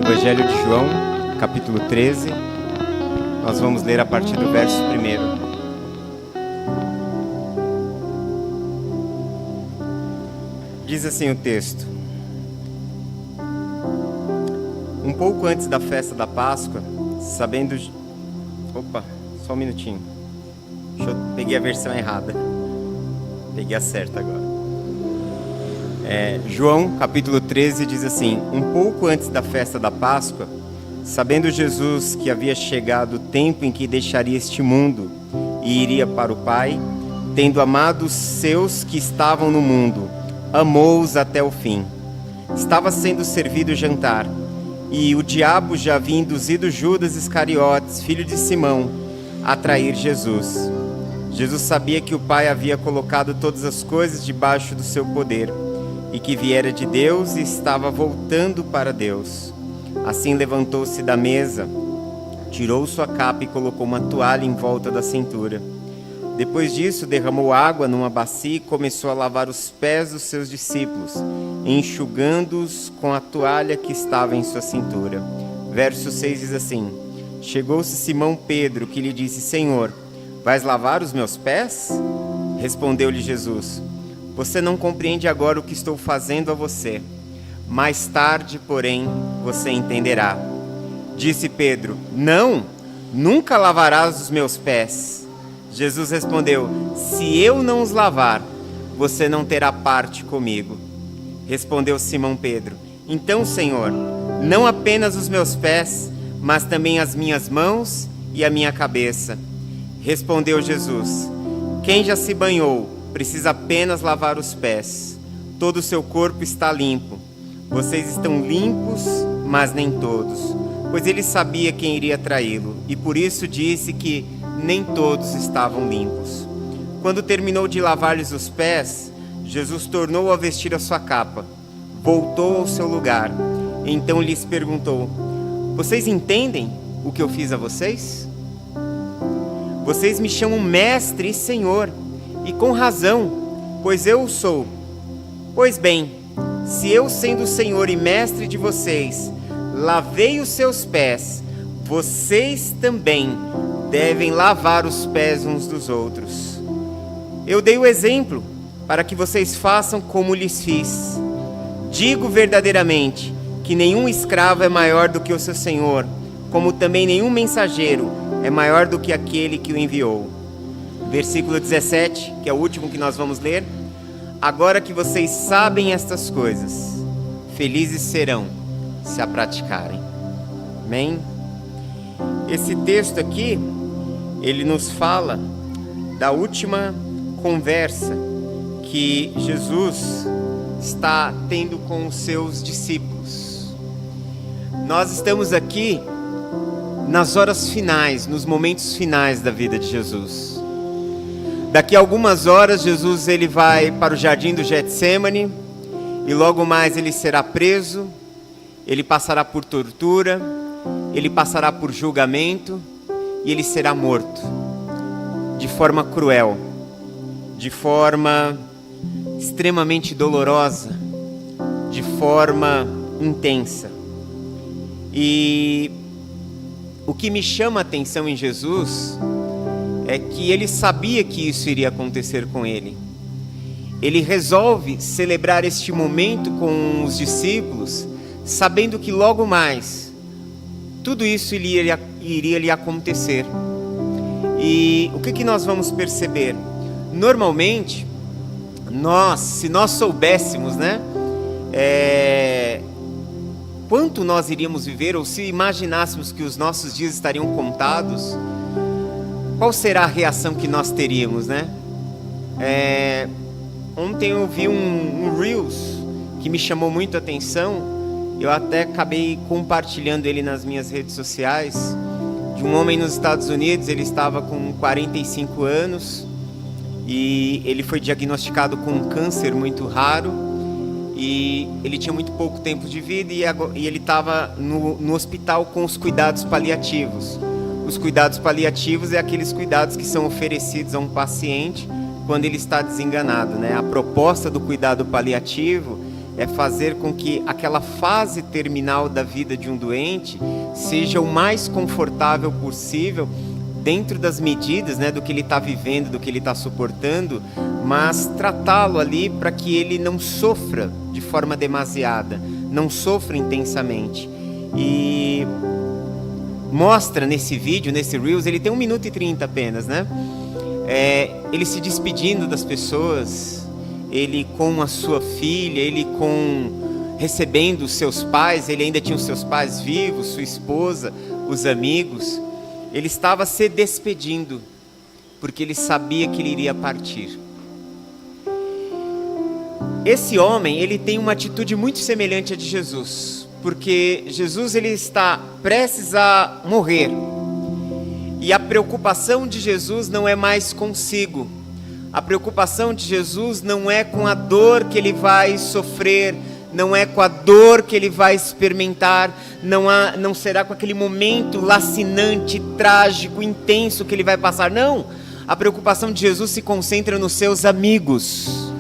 Evangelho de João, capítulo 13, nós vamos ler a partir do verso 1. Diz assim o texto: Um pouco antes da festa da Páscoa, sabendo... Opa, só um minutinho. Peguei a versão errada. Peguei a certa agora. João, capítulo 13, diz assim: Um pouco antes da festa da Páscoa, sabendo Jesus que havia chegado o tempo em que deixaria este mundo e iria para o Pai, tendo amado os seus que estavam no mundo, amou-os até o fim. Estava sendo servido o jantar, e o diabo já havia induzido Judas Iscariotes, filho de Simão, a trair Jesus. Jesus sabia que o Pai havia colocado todas as coisas debaixo do seu poder, e que viera de Deus e estava voltando para Deus. Assim levantou-se da mesa, tirou sua capa e colocou uma toalha em volta da cintura. Depois disso, derramou água numa bacia e começou a lavar os pés dos seus discípulos, enxugando-os com a toalha que estava em sua cintura. Verso 6 diz assim: Chegou-se Simão Pedro, que lhe disse: Senhor, vais lavar os meus pés? Respondeu-lhe Jesus: Você não compreende agora o que estou fazendo a você. Mais tarde, porém, você entenderá. Disse Pedro: Não, nunca lavarás os meus pés. Jesus respondeu: Se eu não os lavar, você não terá parte comigo. Respondeu Simão Pedro: Então, Senhor, não apenas os meus pés, mas também as minhas mãos e a minha cabeça. Respondeu Jesus: Quem já se banhou precisa apenas lavar os pés. Todo o seu corpo está limpo. Vocês estão limpos, mas nem todos. Pois ele sabia quem iria traí-lo, e por isso disse que nem todos estavam limpos. Quando terminou de lavar-lhes os pés, Jesus tornou a vestir a sua capa, voltou ao seu lugar. Então lhes perguntou: Vocês entendem o que eu fiz a vocês? Vocês me chamam mestre e senhor, e com razão, pois eu o sou. Pois bem, se eu, sendo senhor e mestre de vocês, lavei os seus pés, vocês também devem lavar os pés uns dos outros. Eu dei o exemplo para que vocês façam como lhes fiz. Digo verdadeiramente que nenhum escravo é maior do que o seu senhor, como também nenhum mensageiro é maior do que aquele que o enviou. Versículo 17, que é o último que nós vamos ler. Agora que vocês sabem estas coisas, felizes serão se a praticarem. Amém? Esse texto aqui, ele nos fala da última conversa que Jesus está tendo com os seus discípulos. Nós estamos aqui nas horas finais, nos momentos finais da vida de Jesus. Daqui a algumas horas, Jesus ele vai para o jardim do Getsêmani, e logo mais ele será preso, ele passará por tortura, ele passará por julgamento, e ele será morto, de forma cruel, de forma extremamente dolorosa, de forma intensa. E o que me chama a atenção em Jesus é que ele sabia que isso iria acontecer com ele. Ele resolve celebrar este momento com os discípulos, sabendo que logo mais tudo isso iria lhe acontecer. E o que nós vamos perceber? Normalmente, se nós soubéssemos, quanto nós iríamos viver, ou se imaginássemos que os nossos dias estariam contados, qual será a reação que nós teríamos, Ontem eu vi um Reels que me chamou muito a atenção. Eu até acabei compartilhando ele nas minhas redes sociais, de um homem nos Estados Unidos. Ele estava com 45 anos e ele foi diagnosticado com um câncer muito raro, e ele tinha muito pouco tempo de vida, e ele estava no hospital com os cuidados paliativos. Os cuidados paliativos é aqueles cuidados que são oferecidos a um paciente quando ele está desenganado, A proposta do cuidado paliativo é fazer com que aquela fase terminal da vida de um doente seja o mais confortável possível, dentro das medidas, né, do que ele está vivendo, do que ele está suportando, mas tratá-lo ali para que ele não sofra de forma demasiada, não sofra intensamente. E mostra nesse vídeo, nesse Reels, ele tem 1 minuto e 30 apenas, né? Ele se despedindo das pessoas, ele com a sua filha, ele recebendo os seus pais, ele ainda tinha os seus pais vivos, sua esposa, os amigos. Ele estava se despedindo, porque ele sabia que ele iria partir. Esse homem, ele tem uma atitude muito semelhante à de Jesus, porque Jesus, ele está prestes a morrer, e a preocupação de Jesus não é mais consigo, a preocupação de Jesus não é com a dor que ele vai sofrer, não é com a dor que ele vai experimentar, não será com aquele momento lacinante, trágico, intenso que ele vai passar, não. A preocupação de Jesus se concentra nos seus amigos.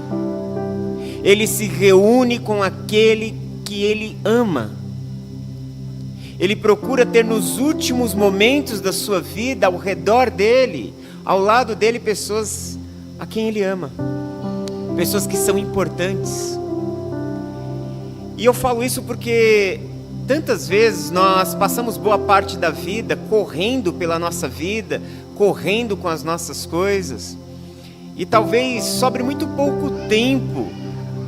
Ele se reúne com aquele que ele ama. Ele procura ter nos últimos momentos da sua vida, ao redor dele, ao lado dele, pessoas a quem ele ama, pessoas que são importantes. E eu falo isso porque tantas vezes nós passamos boa parte da vida correndo pela nossa vida, correndo com as nossas coisas, e talvez sobre muito pouco tempo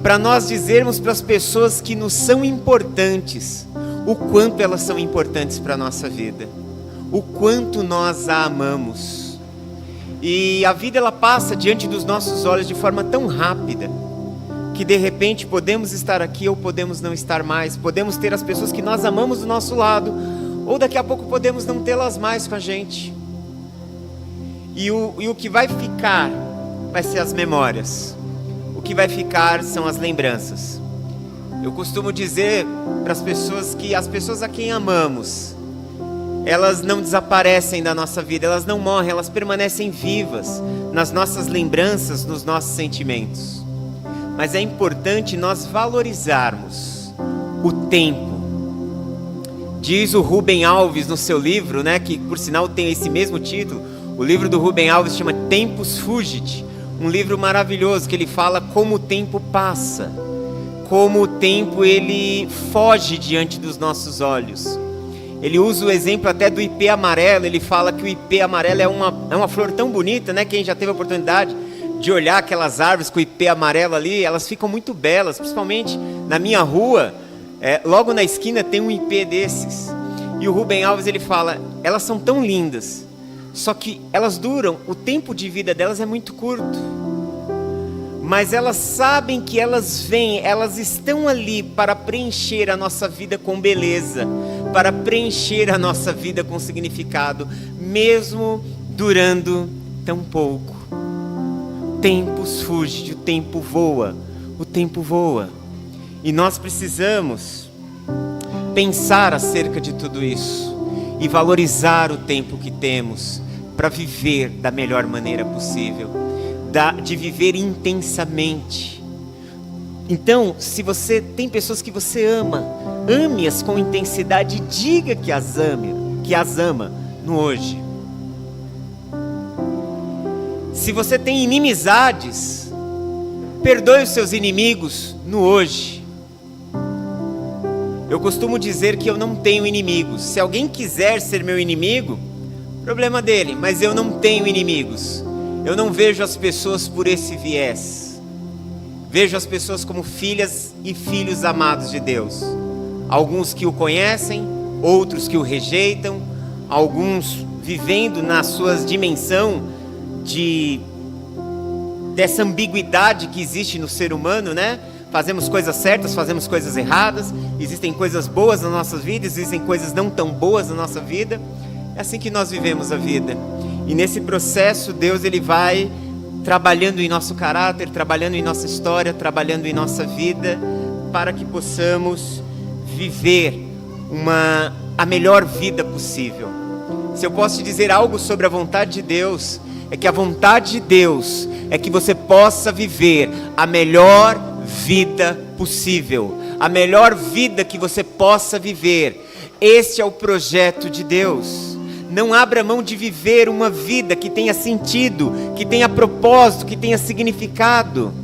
para nós dizermos para as pessoas que nos são importantes o quanto elas são importantes para a nossa vida, o quanto nós a amamos. E a vida, ela passa diante dos nossos olhos de forma tão rápida, que de repente podemos estar aqui ou podemos não estar mais, podemos ter as pessoas que nós amamos do nosso lado, ou daqui a pouco podemos não tê-las mais com a gente. E o que vai ficar vai ser as memórias, o que vai ficar são as lembranças. Eu costumo dizer para as pessoas que as pessoas a quem amamos, elas não desaparecem da nossa vida, elas não morrem, elas permanecem vivas nas nossas lembranças, nos nossos sentimentos. Mas é importante nós valorizarmos o tempo. Diz o Rubem Alves no seu livro, né, que por sinal tem esse mesmo título, o livro do Rubem Alves chama Tempus Fugit, um livro maravilhoso que ele fala como o tempo passa, como o tempo ele foge diante dos nossos olhos. Ele usa o exemplo até do ipê amarelo, ele fala que o ipê amarelo é uma flor tão bonita, né? Quem já teve a oportunidade de olhar aquelas árvores com o ipê amarelo ali, elas ficam muito belas, principalmente na minha rua, logo na esquina tem um ipê desses. E o Rubem Alves, ele fala, elas são tão lindas, só que elas duram, o tempo de vida delas é muito curto. Mas elas sabem que elas vêm, elas estão ali para preencher a nossa vida com beleza, para preencher a nossa vida com significado, mesmo durando tão pouco. Tempos fugem, o tempo voa, o tempo voa. E nós precisamos pensar acerca de tudo isso e valorizar o tempo que temos para viver da melhor maneira possível. De viver intensamente. Então, se você tem pessoas que você ama, ame-as com intensidade, diga que as ama no hoje. Se você tem inimizades, perdoe os seus inimigos no hoje. Eu costumo dizer que eu não tenho inimigos. Se alguém quiser ser meu inimigo, problema dele, mas eu não tenho inimigos. Eu não vejo as pessoas por esse viés. Vejo as pessoas como filhas e filhos amados de Deus. Alguns que o conhecem, outros que o rejeitam, alguns vivendo na sua dimensão dessa ambiguidade que existe no ser humano, né? Fazemos coisas certas, fazemos coisas erradas, existem coisas boas na nossa vida, existem coisas não tão boas na nossa vida. É assim que nós vivemos a vida. E nesse processo, Deus ele vai trabalhando em nosso caráter, trabalhando em nossa história, trabalhando em nossa vida, para que possamos viver a melhor vida possível. Se eu posso te dizer algo sobre a vontade de Deus, é que a vontade de Deus é que você possa viver a melhor vida possível, a melhor vida que você possa viver. Este é o projeto de Deus. Não abra mão de viver uma vida que tenha sentido, que tenha propósito, que tenha significado,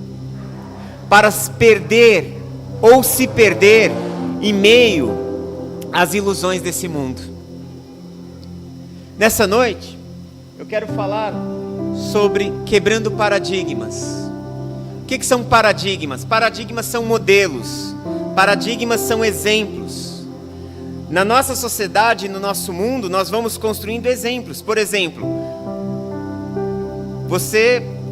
para se perder ou se perder em meio às ilusões desse mundo. Nessa noite, eu quero falar sobre quebrando paradigmas. O que são paradigmas? Paradigmas são modelos, paradigmas são exemplos. Na nossa sociedade, no nosso mundo, nós vamos construindo exemplos. Por exemplo,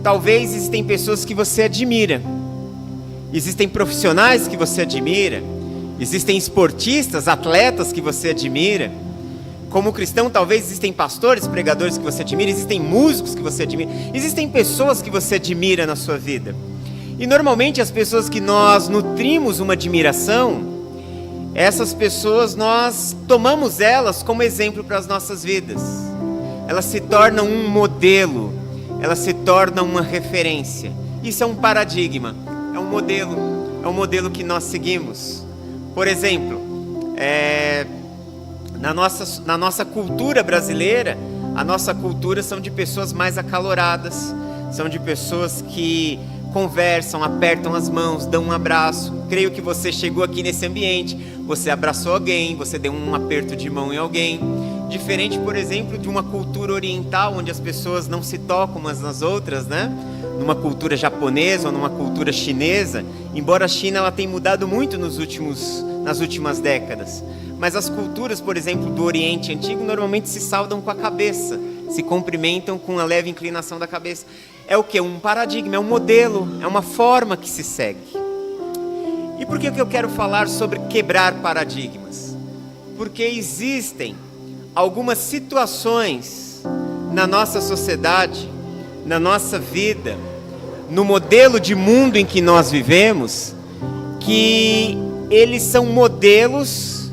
talvez existem pessoas que você admira, existem profissionais que você admira, existem esportistas, atletas que você admira. Como cristão, talvez existem pastores, pregadores que você admira, existem músicos que você admira, existem pessoas que você admira na sua vida. E normalmente as pessoas que nós nutrimos uma admiração, essas pessoas nós tomamos elas como exemplo para as nossas vidas. Elas se tornam um modelo, elas se tornam uma referência. Isso é um paradigma, é um modelo que nós seguimos. Por exemplo, na nossa cultura brasileira, a nossa cultura são de pessoas mais acaloradas, são de pessoas que conversam, apertam as mãos, dão um abraço. Creio que você chegou aqui nesse ambiente, você abraçou alguém, você deu um aperto de mão em alguém. Diferente, por exemplo, de uma cultura oriental, onde as pessoas não se tocam umas nas outras, né? Numa cultura japonesa ou numa cultura chinesa, embora a China ela tenha mudado muito nas últimas décadas. Mas as culturas, por exemplo, do Oriente Antigo, normalmente se saudam com a cabeça, se cumprimentam com uma leve inclinação da cabeça. É o que? Um paradigma, é um modelo, é uma forma que se segue. E por que eu quero falar sobre quebrar paradigmas? Porque existem algumas situações na nossa sociedade, na nossa vida, no modelo de mundo em que nós vivemos, que eles são modelos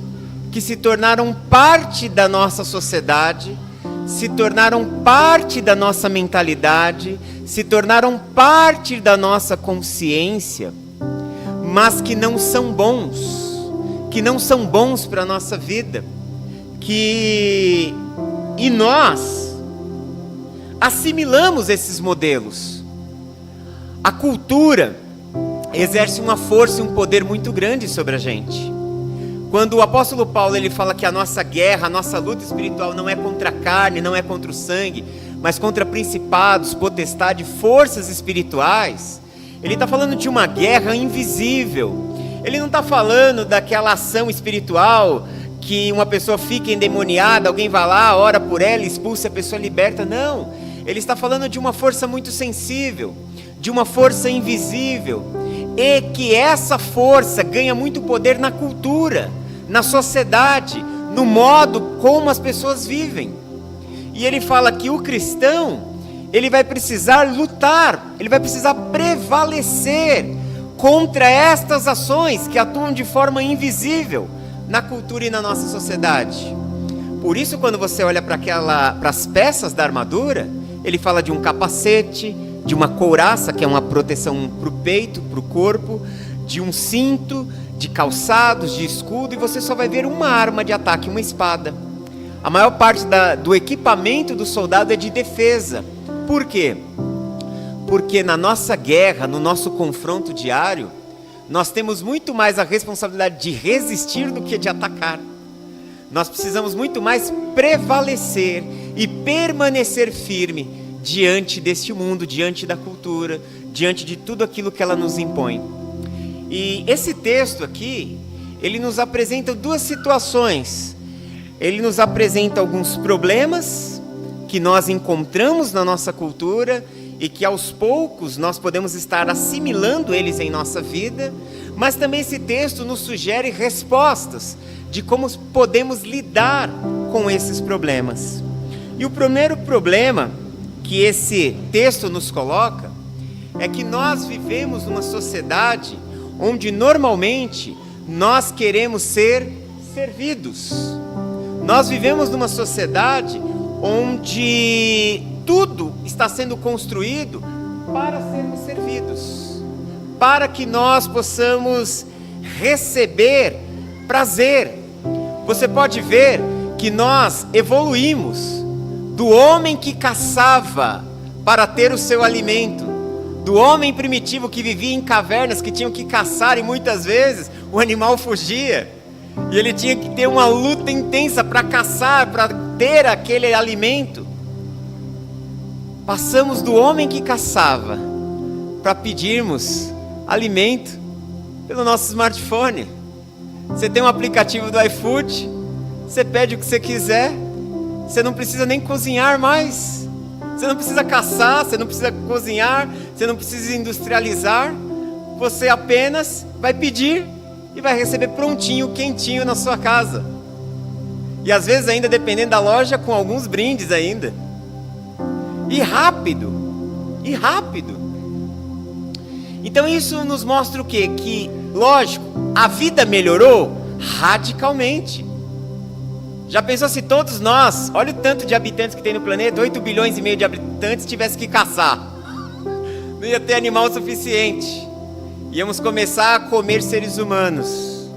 que se tornaram parte da nossa sociedade, se tornaram parte da nossa mentalidade, se tornaram parte da nossa consciência, mas que não são bons para a nossa vida, e nós assimilamos esses modelos. A cultura exerce uma força e um poder muito grande sobre a gente. Quando o apóstolo Paulo ele fala que a nossa guerra, a nossa luta espiritual não é contra a carne, não é contra o sangue, mas contra principados, potestades, forças espirituais, ele está falando de uma guerra invisível. Ele não está falando daquela ação espiritual que uma pessoa fica endemoniada, alguém vai lá, ora por ela, expulsa a pessoa, liberta. Não, ele está falando de uma força muito sensível, de uma força invisível, e que essa força ganha muito poder na cultura, na sociedade, no modo como as pessoas vivem. E ele fala que o cristão, ele vai precisar lutar, ele vai precisar prevalecer contra estas ações que atuam de forma invisível na cultura e na nossa sociedade. Por isso, quando você olha para as peças da armadura, ele fala de um capacete, de uma couraça, que é uma proteção para o peito, para o corpo, de um cinto, de calçados, de escudo, e você só vai ver uma arma de ataque, uma espada. A maior parte do equipamento do soldado é de defesa. Por quê? Porque na nossa guerra, no nosso confronto diário, nós temos muito mais a responsabilidade de resistir do que de atacar. Nós precisamos muito mais prevalecer e permanecer firme diante deste mundo, diante da cultura, diante de tudo aquilo que ela nos impõe. E esse texto aqui, ele nos apresenta duas situações. Ele nos apresenta alguns problemas que nós encontramos na nossa cultura e que aos poucos nós podemos estar assimilando eles em nossa vida, mas também esse texto nos sugere respostas de como podemos lidar com esses problemas. E o primeiro problema que esse texto nos coloca é que nós vivemos numa sociedade onde normalmente nós queremos ser servidos. Nós vivemos numa sociedade onde tudo está sendo construído para sermos servidos, para que nós possamos receber prazer. Você pode ver que nós evoluímos do homem que caçava para ter o seu alimento, do homem primitivo que vivia em cavernas, que tinham que caçar e muitas vezes o animal fugia e ele tinha que ter uma luta intensa para caçar, para ter aquele alimento. Passamos do homem que caçava para pedirmos alimento pelo nosso smartphone. Você tem um aplicativo do iFood, você pede o que você quiser, você não precisa nem cozinhar mais, você não precisa caçar, você não precisa cozinhar, você não precisa industrializar, você apenas vai pedir e vai receber prontinho, quentinho na sua casa. E às vezes ainda, dependendo da loja, com alguns brindes ainda. E rápido. Então isso nos mostra o quê? Que, lógico, a vida melhorou radicalmente. Já pensou se todos nós, olha o tanto de habitantes que tem no planeta, 8 bilhões e meio de habitantes, tivesse que caçar? Não ia ter animal suficiente. Íamos começar a comer seres humanos.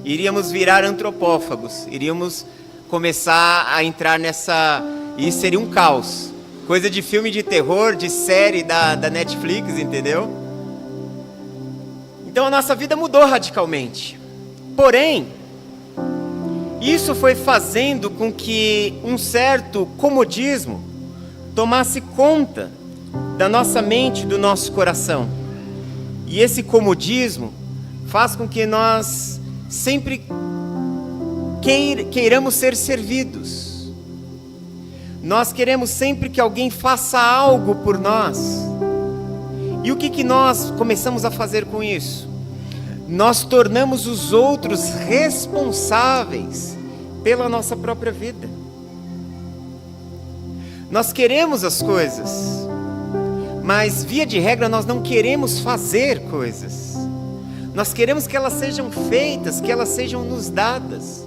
Iríamos virar antropófagos. Iríamos começar a entrar nessa... E isso seria um caos. Coisa de filme de terror, de série da Netflix, entendeu? Então a nossa vida mudou radicalmente. Porém, isso foi fazendo com que um certo comodismo tomasse conta da nossa mente, do nosso coração. E esse comodismo faz com que nós sempre queiramos ser servidos. Nós queremos sempre que alguém faça algo por nós. E o que nós começamos a fazer com isso? Nós tornamos os outros responsáveis pela nossa própria vida. Nós queremos as coisas, mas via de regra nós não queremos fazer coisas. Nós queremos que elas sejam feitas, que elas sejam nos dadas.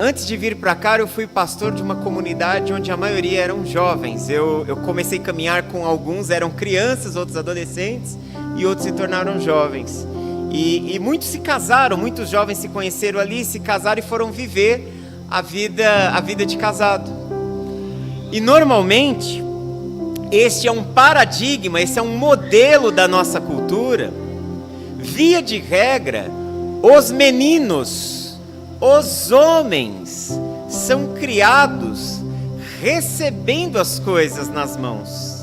Antes de vir para cá, eu fui pastor de uma comunidade onde a maioria eram jovens. Eu comecei a caminhar com alguns, eram crianças, outros adolescentes, e outros se tornaram jovens. E muitos se casaram, muitos jovens se conheceram ali, se casaram e foram viver a vida de casado. E normalmente, este é um paradigma, esse é um modelo da nossa cultura. Via de regra, os meninos, os homens são criados recebendo as coisas nas mãos.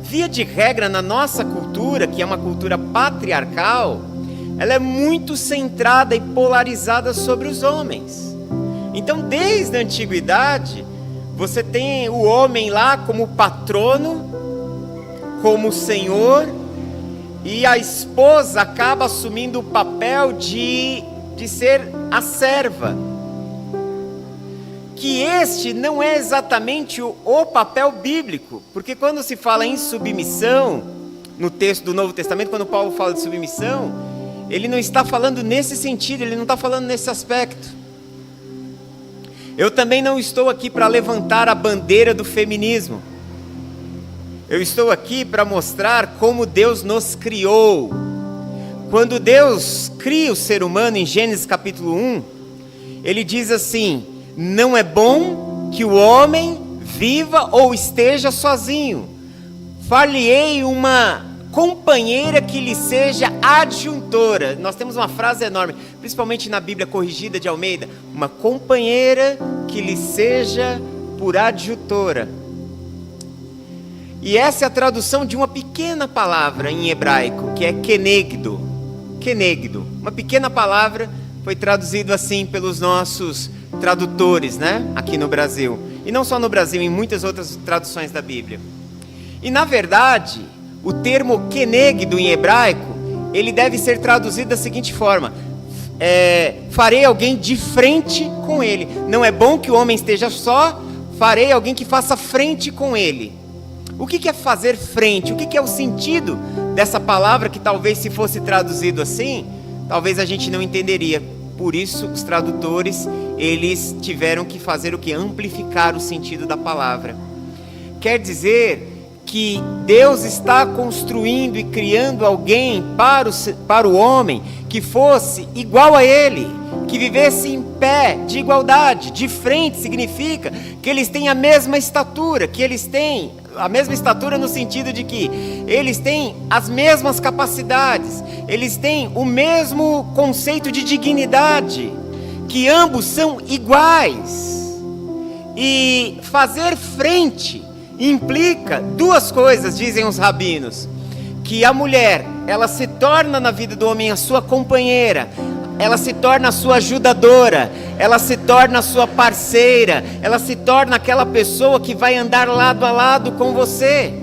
Via de regra, na nossa cultura, que é uma cultura patriarcal, ela é muito centrada e polarizada sobre os homens. Então, desde a antiguidade, você tem o homem lá como patrono, como senhor, e a esposa acaba assumindo o papel de ser a serva. Que este não é exatamente o papel bíblico, porque quando se fala em submissão, no texto do Novo Testamento, quando Paulo fala de submissão, ele não está falando nesse sentido, ele não está falando nesse aspecto. Eu também não estou aqui para levantar a bandeira do feminismo. Eu estou aqui para mostrar como Deus nos criou. Quando Deus cria o ser humano em Gênesis capítulo 1, ele diz assim: não é bom que o homem viva ou esteja sozinho. Far-lhe-ei uma companheira que lhe seja adjuntora. Nós temos uma frase enorme, principalmente na Bíblia Corrigida de Almeida: uma companheira que lhe seja por adjuntora. E essa é a tradução de uma pequena palavra em hebraico, que é kenegdo. Kenegdo, uma pequena palavra, foi traduzido assim pelos nossos tradutores, né? Aqui no Brasil. E não só no Brasil, em muitas outras traduções da Bíblia. E na verdade, o termo kenegdo em hebraico, ele deve ser traduzido da seguinte forma: farei alguém de frente com ele. Não é bom que o homem esteja só, farei alguém que faça frente com ele. O que é fazer frente? O que é o sentido dessa palavra que talvez, se fosse traduzido assim, talvez a gente não entenderia. Por isso os tradutores, eles tiveram que fazer o que? Amplificar o sentido da palavra. Quer dizer que Deus está construindo e criando alguém para o homem que fosse igual a ele, que vivesse em pé, de igualdade, de frente, significa que eles têm a mesma estatura, que eles têm a mesma estatura no sentido de que eles têm as mesmas capacidades, eles têm o mesmo conceito de dignidade, que ambos são iguais. E fazer frente implica duas coisas, dizem os rabinos: que a mulher, ela se torna na vida do homem a sua companheira, ela se torna a sua ajudadora, ela se torna a sua parceira, ela se torna aquela pessoa que vai andar lado a lado com você.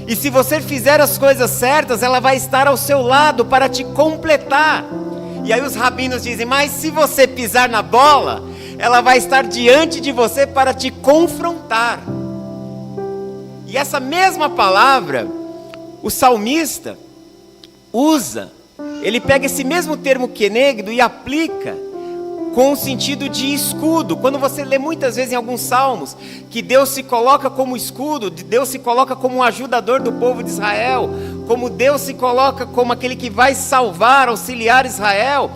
E se você fizer as coisas certas, ela vai estar ao seu lado para te completar. E aí os rabinos dizem: mas se você pisar na bola, ela vai estar diante de você para te confrontar. E essa mesma palavra, o salmista usa, ele pega esse mesmo termo kenegdo e aplica com o sentido de escudo. Quando você lê muitas vezes em alguns salmos que Deus se coloca como escudo, Deus se coloca como um ajudador do povo de Israel, como Deus se coloca como aquele que vai salvar, auxiliar Israel,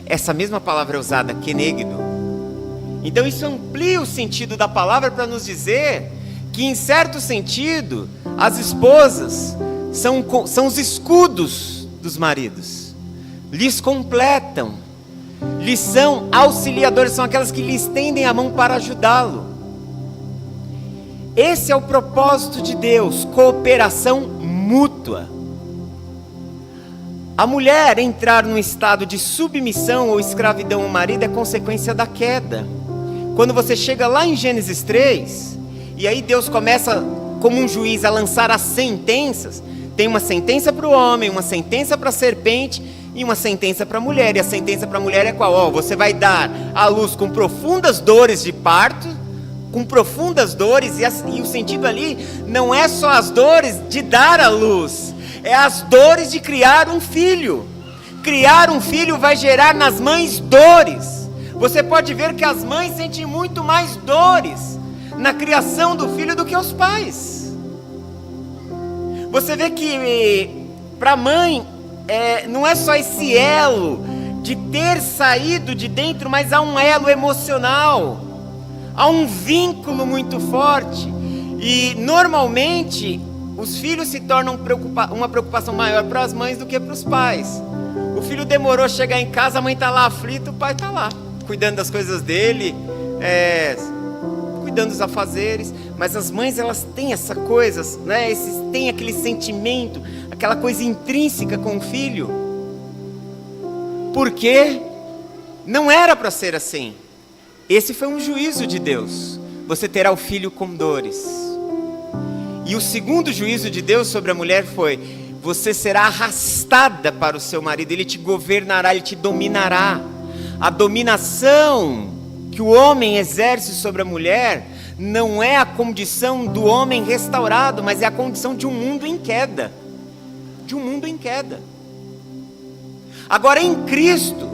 essa mesma palavra é usada, kenegdo. Então isso amplia o sentido da palavra para nos dizer que, em certo sentido, as esposas são os escudos dos maridos, lhes completam, lhes são auxiliadores, são aquelas que lhe estendem a mão para ajudá-lo. Esse é o propósito de Deus, cooperação mútua. A mulher entrar num estado de submissão ou escravidão ao marido é consequência da queda. Quando você chega lá em Gênesis 3, e aí Deus começa como um juiz a lançar as sentenças, tem uma sentença para o homem, uma sentença para a serpente e uma sentença para a mulher. E a sentença para a mulher é qual? Você vai dar à luz com profundas dores de parto, com profundas dores, e o sentido ali não é só as dores de dar à luz, é as dores de criar um filho. Criar um filho vai gerar nas mães dores. Você pode ver que as mães sentem muito mais dores na criação do filho do que os pais. Você vê que para a mãe não é só esse elo de ter saído de dentro, mas há um elo emocional, há um vínculo muito forte. E normalmente os filhos se tornam uma preocupação maior para as mães do que para os pais. O filho demorou a chegar em casa, a mãe está lá aflita, o pai está lá cuidando das coisas dele, cuidando dos afazeres. Mas as mães, elas têm essa coisa, né? Têm aquele sentimento, aquela coisa intrínseca com o filho, porque não era para ser assim. Esse foi um juízo de Deus: você terá o filho com dores. E o segundo juízo de Deus sobre a mulher foi: você será arrastada para o seu marido, ele te governará, ele te dominará. A dominação que o homem exerce sobre a mulher não é a condição do homem restaurado, mas é a condição de um mundo em queda. De um mundo em queda. Agora, em Cristo,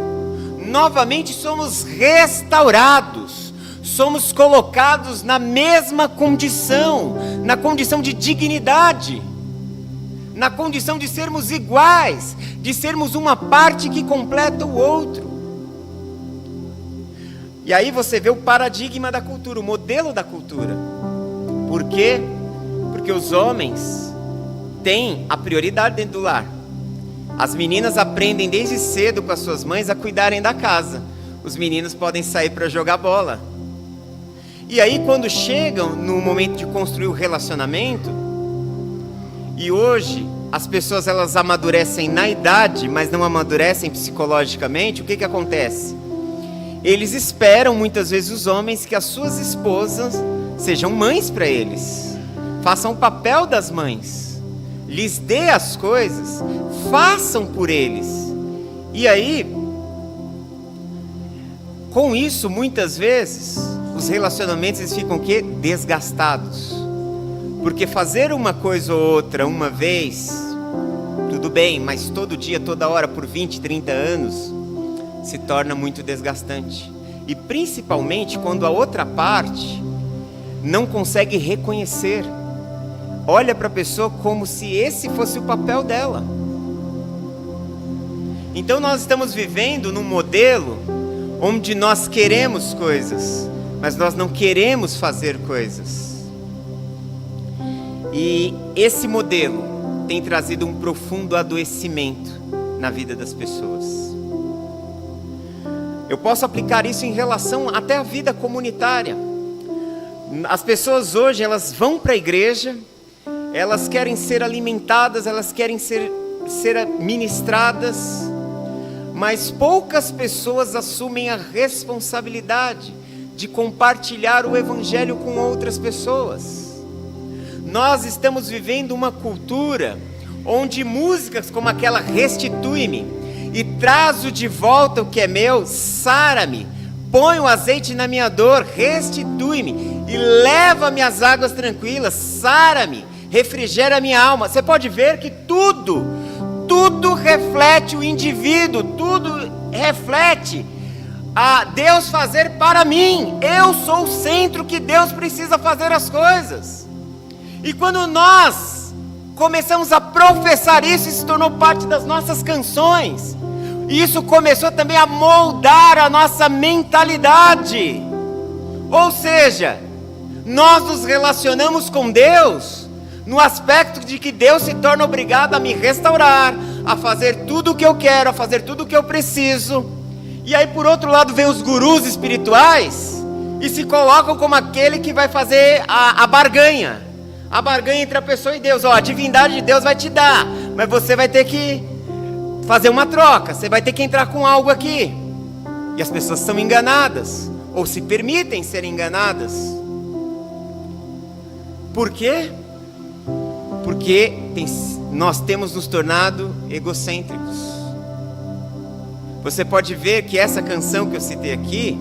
novamente somos restaurados, somos colocados na mesma condição, na condição de dignidade, na condição de sermos iguais, de sermos uma parte que completa o outro. E aí você vê o paradigma da cultura, o modelo da cultura. Por quê? Porque os homens têm a prioridade dentro do lar. As meninas aprendem desde cedo com as suas mães a cuidarem da casa. Os meninos podem sair para jogar bola. E aí, quando chegam no momento de construir o relacionamento, e hoje as pessoas, elas amadurecem na idade, mas não amadurecem psicologicamente, o que acontece? Eles esperam muitas vezes os homens que as suas esposas sejam mães para eles, façam o papel das mães, lhes dê as coisas, façam por eles. E aí, com isso, muitas vezes os relacionamentos, eles ficam o quê? Desgastados. Porque fazer uma coisa ou outra uma vez, tudo bem, mas todo dia, toda hora, por 20, 30 anos, se torna muito desgastante. E principalmente quando a outra parte não consegue reconhecer olha para a pessoa como se esse fosse o papel dela. Então nós estamos vivendo num modelo onde nós queremos coisas, mas nós não queremos fazer coisas. E esse modelo tem trazido um profundo adoecimento na vida das pessoas. Eu posso aplicar isso em relação até à vida comunitária. As pessoas hoje, elas vão para a igreja, elas querem ser alimentadas, elas querem ser ministradas, mas poucas pessoas assumem a responsabilidade de compartilhar o evangelho com outras pessoas. Nós estamos vivendo uma cultura onde músicas como aquela Restitui-me e Trazo de volta o que é meu, sara-me, põe o azeite na minha dor, restitui-me e leva-me às águas tranquilas, sara-me, refrigera a minha alma. Você pode ver que tudo reflete o indivíduo, tudo reflete a Deus fazer para mim. Eu sou o centro que Deus precisa fazer as coisas. E quando nós começamos a professar isso, isso se tornou parte das nossas canções. E isso começou também a moldar a nossa mentalidade. Ou seja, nós nos relacionamos com Deus no aspecto de que Deus se torna obrigado a me restaurar, a fazer tudo o que eu quero, a fazer tudo o que eu preciso. E aí por outro lado vem os gurus espirituais e se colocam como aquele que vai fazer a barganha. A barganha entre a pessoa e Deus. A divindade de Deus vai te dar, mas você vai ter que fazer uma troca, você vai ter que entrar com algo aqui. E as pessoas são enganadas, ou se permitem ser enganadas. Por quê? Porque nós temos nos tornado egocêntricos. Você pode ver que essa canção que eu citei aqui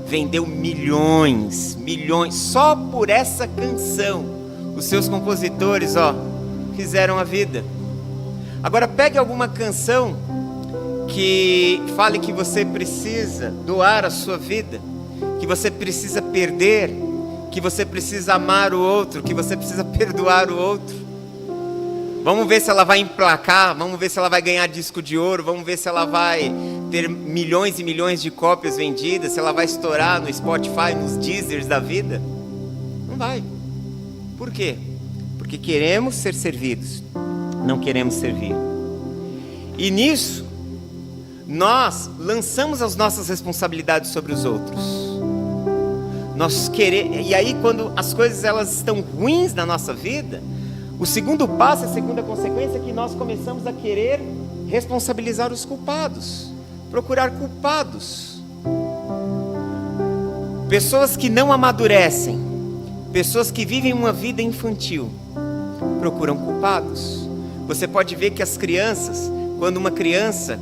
vendeu milhões, só por essa canção. Os seus compositores, fizeram a vida. Agora pegue alguma canção que fale que você precisa doar a sua vida, que você precisa perder, que você precisa amar o outro, que você precisa perdoar o outro. Vamos ver se ela vai emplacar, vamos ver se ela vai ganhar disco de ouro, vamos ver se ela vai ter milhões e milhões de cópias vendidas, se ela vai estourar no Spotify, nos Deezers da vida. Não vai. Por quê? Porque queremos ser servidos, não queremos servir. E nisso, nós lançamos as nossas responsabilidades sobre os outros. E aí quando as coisas elas estão ruins na nossa vida, o segundo passo, a segunda consequência é que nós começamos a querer responsabilizar os culpados, procurar culpados. Pessoas que não amadurecem, pessoas que vivem uma vida infantil, procuram culpados. Você pode ver que as crianças,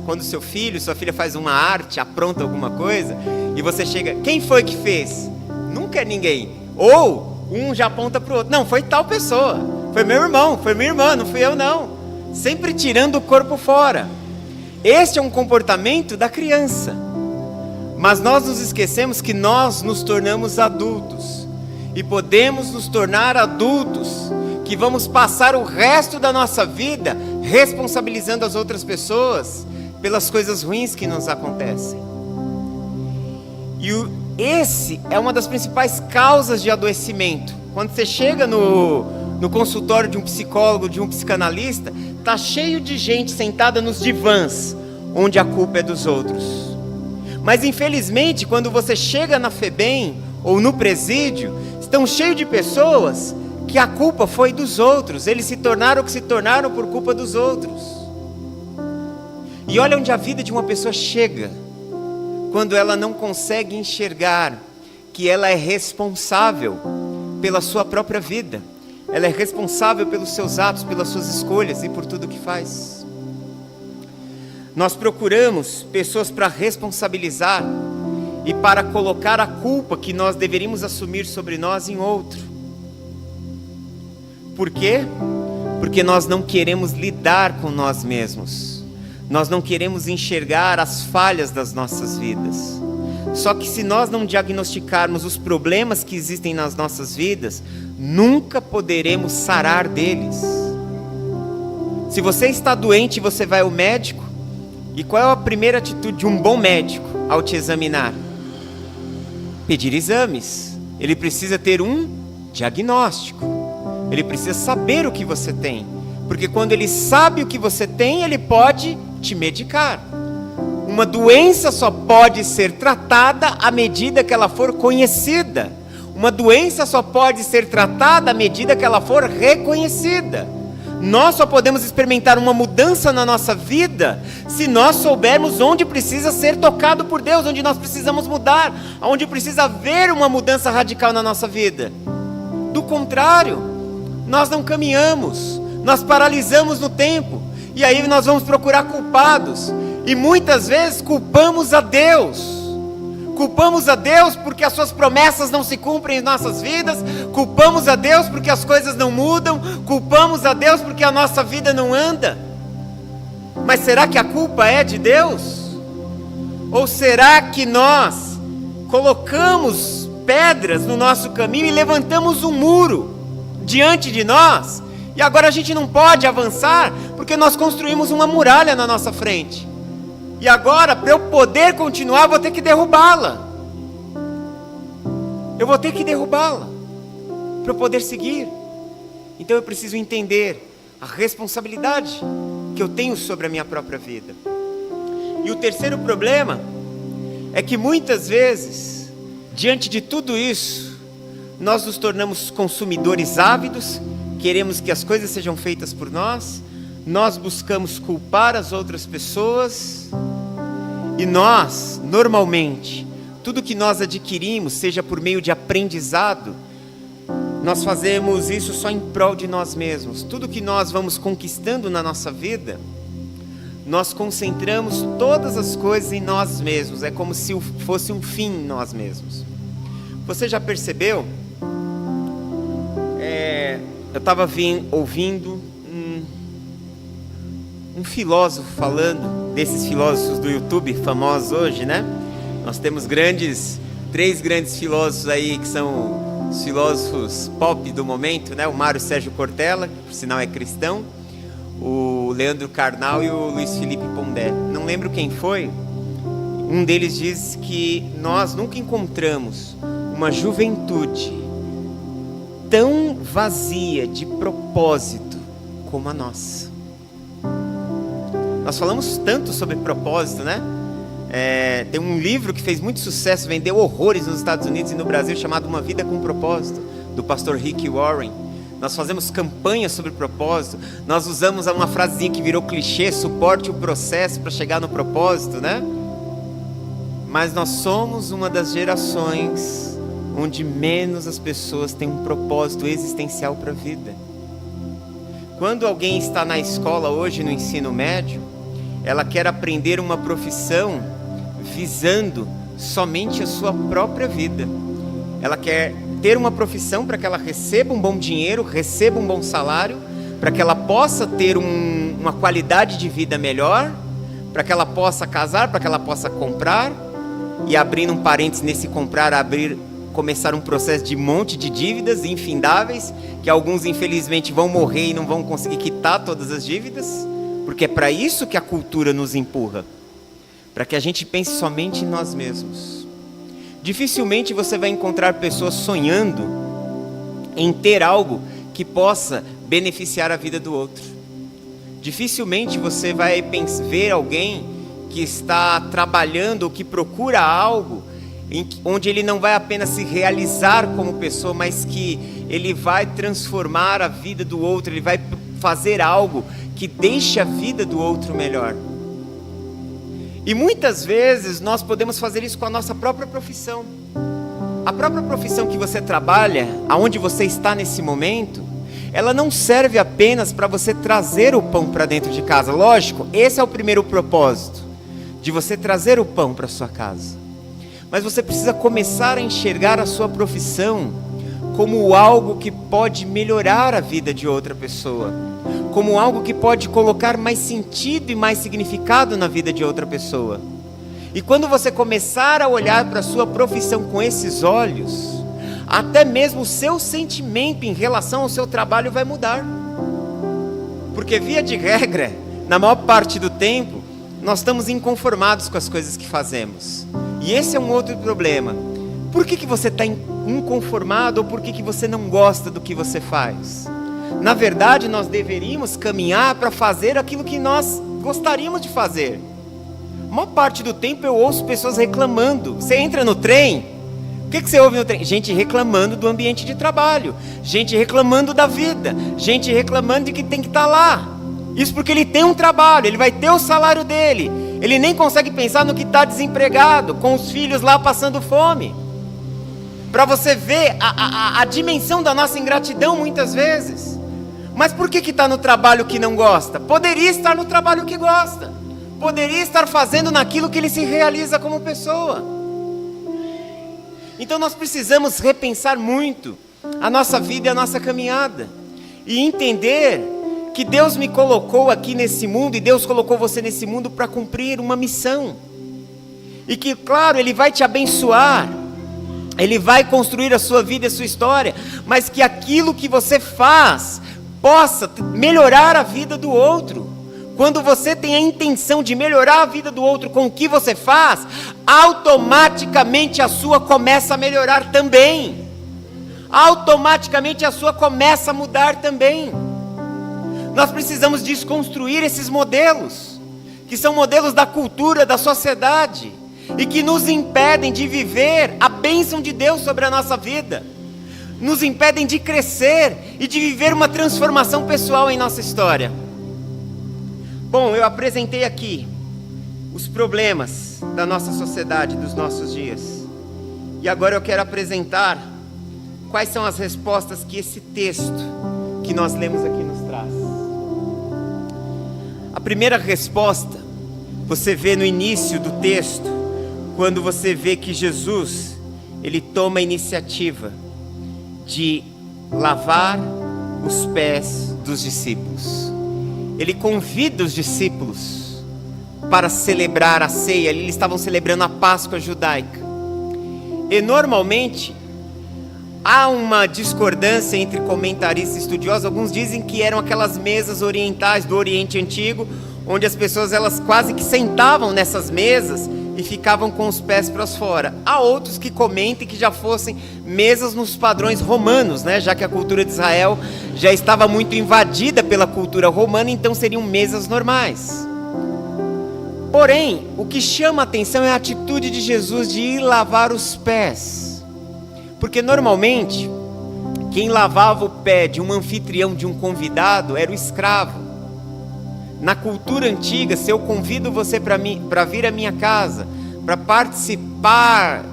quando seu filho, sua filha faz uma arte, apronta alguma coisa, e você chega, quem foi que fez? Nunca é ninguém. Ou um já aponta para o outro, não, foi tal pessoa, foi meu irmão, foi minha irmã, não fui eu não. Sempre tirando o corpo fora. Este é um comportamento da criança. Mas nós nos esquecemos que nós nos tornamos adultos. E podemos nos tornar adultos, que vamos passar o resto da nossa vida responsabilizando as outras pessoas pelas coisas ruins que nos acontecem. E esse é uma das principais causas de adoecimento. Quando você chega no consultório de um psicólogo, de um psicanalista, está cheio de gente sentada nos divãs, onde a culpa é dos outros. Mas infelizmente, quando você chega na FEBEM ou no presídio, estão cheios de pessoas que a culpa foi dos outros. Eles se tornaram o que se tornaram por culpa dos outros. E olha onde a vida de uma pessoa chega, quando ela não consegue enxergar que ela é responsável pela sua própria vida. Ela é responsável pelos seus atos, pelas suas escolhas e por tudo que faz. Nós procuramos pessoas para responsabilizar e para colocar a culpa que nós deveríamos assumir sobre nós em outro. Por quê? Porque nós não queremos lidar com nós mesmos. nós não queremos enxergar as falhas das nossas vidas. Só que se nós não diagnosticarmos os problemas que existem nas nossas vidas, nunca poderemos sarar deles. Se você está doente, você vai ao médico, e qual é a primeira atitude de um bom médico ao te examinar? Pedir exames. Ele precisa ter um diagnóstico. Ele precisa saber o que você tem, porque quando ele sabe o que você tem, ele pode te medicar. Uma doença só pode ser tratada à medida que ela for conhecida. Uma doença só pode ser tratada à medida que ela for reconhecida. Nós só podemos experimentar uma mudança na nossa vida se nós soubermos onde precisa ser tocado por Deus, onde nós precisamos mudar, onde precisa haver uma mudança radical na nossa vida. Do contrário, nós não caminhamos, nós paralisamos no tempo, e aí nós vamos procurar culpados, e muitas vezes culpamos a Deus. Culpamos a Deus porque as suas promessas não se cumprem em nossas vidas, culpamos a Deus porque as coisas não mudam, culpamos a Deus porque a nossa vida não anda. Mas será que a culpa é de Deus? Ou será que nós colocamos pedras no nosso caminho e levantamos um muro diante de nós, e agora a gente não pode avançar porque nós construímos uma muralha na nossa frente? E agora, para eu poder continuar, eu vou ter que derrubá-la. Eu vou ter que derrubá-la para eu poder seguir. Então eu preciso entender a responsabilidade que eu tenho sobre a minha própria vida. E o terceiro problema é que muitas vezes, diante de tudo isso, nós nos tornamos consumidores ávidos, queremos que as coisas sejam feitas por nós, nós buscamos culpar as outras pessoas, e nós, normalmente, tudo que nós adquirimos, seja por meio de aprendizado, nós fazemos isso só em prol de nós mesmos. Tudo que nós vamos conquistando na nossa vida, nós concentramos todas as coisas em nós mesmos, é como se fosse um fim em nós mesmos. Você já percebeu? Eu estava ouvindo um filósofo falando, desses filósofos do YouTube famosos hoje, né? Nós temos três grandes filósofos aí, que são os filósofos pop do momento, né? O Mário Sérgio Cortella, que por sinal é cristão, o Leandro Carnal e o Luiz Felipe Pondé. Não lembro quem foi. Um deles diz que nós nunca encontramos uma juventude tão vazia de propósito como a nossa. Nós falamos tanto sobre propósito, né? Tem um livro que fez muito sucesso, vendeu horrores nos Estados Unidos e no Brasil, chamado Uma Vida com Propósito, do pastor Rick Warren. Nós fazemos campanhas sobre propósito, nós usamos uma frasezinha que virou clichê: suporte o processo para chegar no propósito, né? Mas nós somos uma das gerações onde menos as pessoas têm um propósito existencial para a vida. Quando alguém está na escola hoje, no ensino médio, ela quer aprender uma profissão visando somente a sua própria vida. Ela quer ter uma profissão para que ela receba um bom dinheiro, receba um bom salário, para que ela possa ter uma qualidade de vida melhor, para que ela possa casar, para que ela possa comprar, e abrindo um parênteses nesse comprar, começar um processo de monte de dívidas infindáveis, que alguns infelizmente vão morrer e não vão conseguir quitar todas as dívidas, porque é para isso que a cultura nos empurra, para que a gente pense somente em nós mesmos. Dificilmente você vai encontrar pessoas sonhando em ter algo que possa beneficiar a vida do outro. Dificilmente você vai ver alguém que está trabalhando ou que procura algo onde ele não vai apenas se realizar como pessoa, mas que ele vai transformar a vida do outro, ele vai fazer algo que deixe a vida do outro melhor. E muitas vezes nós podemos fazer isso com a nossa própria profissão. A própria profissão que você trabalha, aonde você está nesse momento, ela não serve apenas para você trazer o pão para dentro de casa. Lógico, esse é o primeiro propósito, de você trazer o pão para sua casa. Mas você precisa começar a enxergar a sua profissão como algo que pode melhorar a vida de outra pessoa, como algo que pode colocar mais sentido e mais significado na vida de outra pessoa. E quando você começar a olhar para a sua profissão com esses olhos, até mesmo o seu sentimento em relação ao seu trabalho vai mudar. Porque via de regra, na maior parte do tempo, nós estamos inconformados com as coisas que fazemos. E esse é um outro problema. Por que você está inconformado ou por que você não gosta do que você faz? Na verdade, nós deveríamos caminhar para fazer aquilo que nós gostaríamos de fazer. A maior parte do tempo eu ouço pessoas reclamando. Você entra no trem, o que você ouve no trem? Gente reclamando do ambiente de trabalho, gente reclamando da vida, gente reclamando de que tem que estar lá. Isso porque ele tem um trabalho, ele vai ter o salário dele. Ele nem consegue pensar no que está desempregado, com os filhos lá passando fome. Para você ver a dimensão da nossa ingratidão muitas vezes. Mas por que está no trabalho que não gosta? Poderia estar no trabalho que gosta. Poderia estar fazendo naquilo que ele se realiza como pessoa. Então nós precisamos repensar muito a nossa vida e a nossa caminhada. E entender que Deus me colocou aqui nesse mundo e Deus colocou você nesse mundo para cumprir uma missão. E que, claro, Ele vai te abençoar. Ele vai construir a sua vida e a sua história. Mas que aquilo que você faz possa melhorar a vida do outro. Quando você tem a intenção de melhorar a vida do outro com o que você faz, automaticamente a sua começa a melhorar também. Automaticamente a sua começa a mudar também. Nós precisamos desconstruir esses modelos, que são modelos da cultura, da sociedade, e que nos impedem de viver a bênção de Deus sobre a nossa vida. Nos impedem de crescer e de viver uma transformação pessoal em nossa história. Bom, eu apresentei aqui os problemas da nossa sociedade, dos nossos dias. E agora eu quero apresentar quais são as respostas que esse texto que nós lemos aqui nos traz. A primeira resposta, você vê no início do texto, quando você vê que Jesus, Ele toma a iniciativa de lavar os pés dos discípulos. Ele convida os discípulos para celebrar a ceia. Eles estavam celebrando a Páscoa judaica. E normalmente há uma discordância entre comentaristas e estudiosos. Alguns dizem que eram aquelas mesas orientais do Oriente Antigo, onde as pessoas elas quase que sentavam nessas mesas e ficavam com os pés para fora. Há outros que comentem que já fossem mesas nos padrões romanos, né? Já que a cultura de Israel já estava muito invadida pela cultura romana, então seriam mesas normais. Porém, o que chama a atenção é a atitude de Jesus de ir lavar os pés. Porque normalmente, quem lavava o pé de um anfitrião, de um convidado, era o escravo. Na cultura antiga, se eu convido você para vir à minha casa, para participar